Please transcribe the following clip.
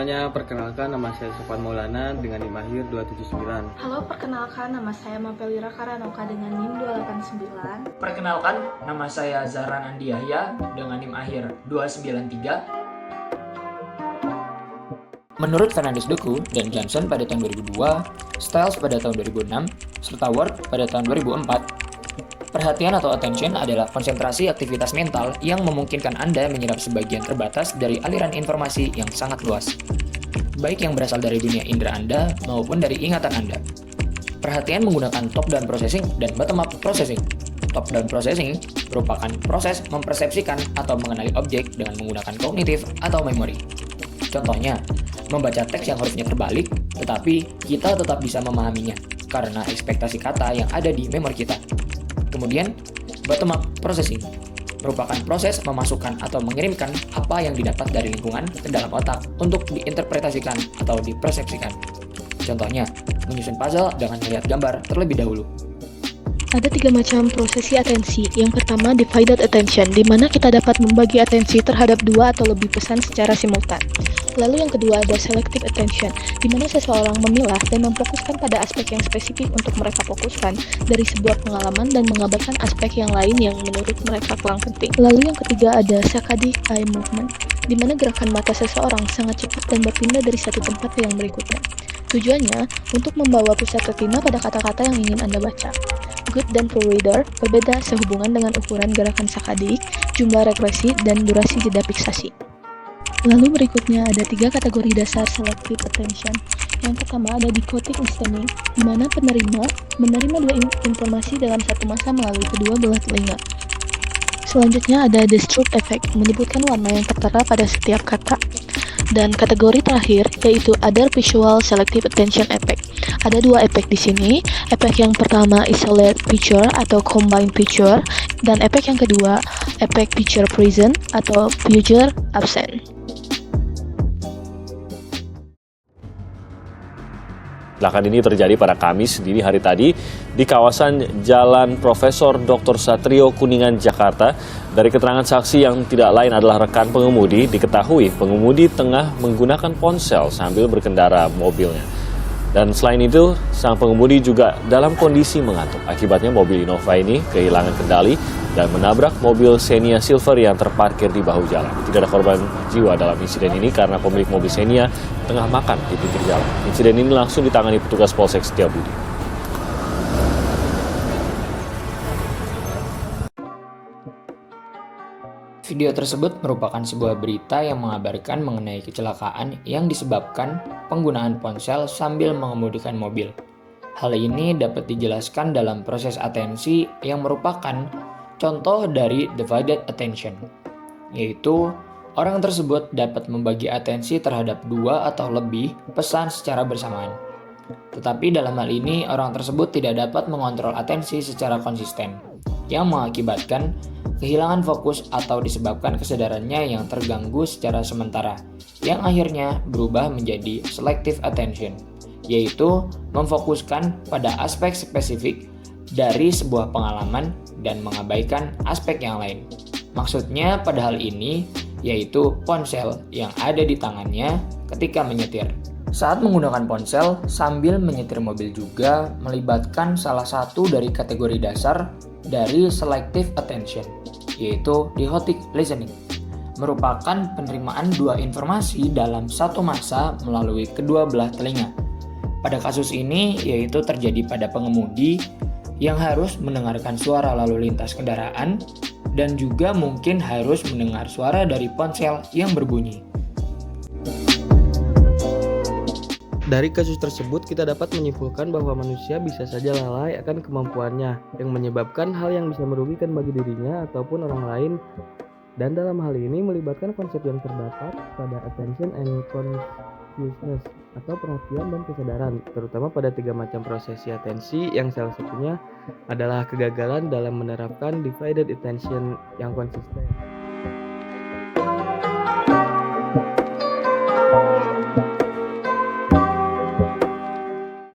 Semuanya, perkenalkan nama saya Sofwan Maulana dengan NIM akhir 279. Halo, perkenalkan nama saya Mapelira Karanoka dengan NIM 289. Perkenalkan, nama saya Zahran Andi Yahya dengan NIM akhir 293. Menurut Fernandes Duku dan Johnson pada tahun 2002, Stiles pada tahun 2006, serta Ward pada tahun 2004, perhatian atau attention adalah konsentrasi aktivitas mental yang memungkinkan Anda menyerap sebagian terbatas dari aliran informasi yang sangat luas, baik yang berasal dari dunia indera Anda maupun dari ingatan Anda. Perhatian menggunakan top-down processing dan bottom-up processing. Top-down processing merupakan proses mempersepsikan atau mengenali objek dengan menggunakan kognitif atau memori. Contohnya, membaca teks yang hurufnya terbalik, tetapi kita tetap bisa memahaminya karena ekspektasi kata yang ada di memori kita. Kemudian, bottom-up processing merupakan proses memasukkan atau mengirimkan apa yang didapat dari lingkungan ke dalam otak untuk diinterpretasikan atau dipersepsikan. Contohnya, menyusun puzzle dengan melihat gambar terlebih dahulu. Ada 3 macam prosesi atensi. Yang pertama, divided attention, di mana kita dapat membagi atensi terhadap 2 atau lebih pesan secara simultan. Lalu yang kedua ada selective attention, di mana seseorang memilah dan memfokuskan pada aspek yang spesifik untuk mereka fokuskan dari sebuah pengalaman dan mengabaikan aspek yang lain yang menurut mereka kurang penting. Lalu yang ketiga ada saccadic eye movement, di mana gerakan mata seseorang sangat cepat dan berpindah dari satu tempat ke yang berikutnya. Tujuannya untuk membawa pusat retina pada kata-kata yang ingin Anda baca. Good dan poor reader berbeda sehubungan dengan ukuran gerakan sakadik, jumlah regresi, dan durasi jeda fiksasi. Lalu berikutnya ada 3 kategori dasar selective attention. Yang pertama ada decoding listening, di mana penerima menerima 2 informasi dalam satu masa melalui kedua belah telinga. Selanjutnya ada disturb effect, menyebutkan warna yang tertera pada setiap kata. Dan kategori terakhir yaitu other visual selective attention effect. Ada 2 efek di sini. Efek yang pertama isolate picture atau combine picture, dan efek yang kedua efek picture present atau picture absent. Kecelakaan ini terjadi pada Kamis dini hari tadi di kawasan Jalan Profesor Dr. Satrio Kuningan, Jakarta. Dari keterangan saksi yang tidak lain adalah rekan pengemudi, diketahui pengemudi tengah menggunakan ponsel sambil berkendara mobilnya. Dan selain itu, sang pengemudi juga dalam kondisi mengantuk. Akibatnya mobil Innova ini kehilangan kendali dan menabrak mobil Xenia Silver yang terparkir di bahu jalan. Tidak ada korban jiwa dalam insiden ini karena pemilik mobil Xenia tengah makan di pinggir jalan. Insiden ini langsung ditangani petugas Polsek Setiabudi. Video tersebut merupakan sebuah berita yang mengabarkan mengenai kecelakaan yang disebabkan penggunaan ponsel sambil mengemudikan mobil. Hal ini dapat dijelaskan dalam proses atensi yang merupakan contoh dari divided attention, yaitu orang tersebut dapat membagi atensi terhadap 2 atau lebih pesan secara bersamaan. Tetapi dalam hal ini, orang tersebut tidak dapat mengontrol atensi secara konsisten, yang mengakibatkan kehilangan fokus atau disebabkan kesadarannya yang terganggu secara sementara, yang akhirnya berubah menjadi selective attention, yaitu memfokuskan pada aspek spesifik dari sebuah pengalaman dan mengabaikan aspek yang lain. Maksudnya pada hal ini, yaitu ponsel yang ada di tangannya ketika menyetir. Saat menggunakan ponsel sambil menyetir mobil juga melibatkan salah satu dari kategori dasar dari selective attention, yaitu dehotic listening, merupakan penerimaan 2 informasi dalam satu masa melalui kedua belah telinga. Pada kasus ini, yaitu terjadi pada pengemudi yang harus mendengarkan suara lalu lintas kendaraan dan juga mungkin harus mendengar suara dari ponsel yang berbunyi. Dari kasus tersebut kita dapat menyimpulkan bahwa manusia bisa saja lalai akan kemampuannya yang menyebabkan hal yang bisa merugikan bagi dirinya ataupun orang lain, dan dalam hal ini melibatkan konsep yang terdapat pada attention and consciousness atau perhatian dan kesadaran, terutama pada 3 macam prosesi atensi yang salah satunya adalah kegagalan dalam menerapkan divided attention yang konsisten.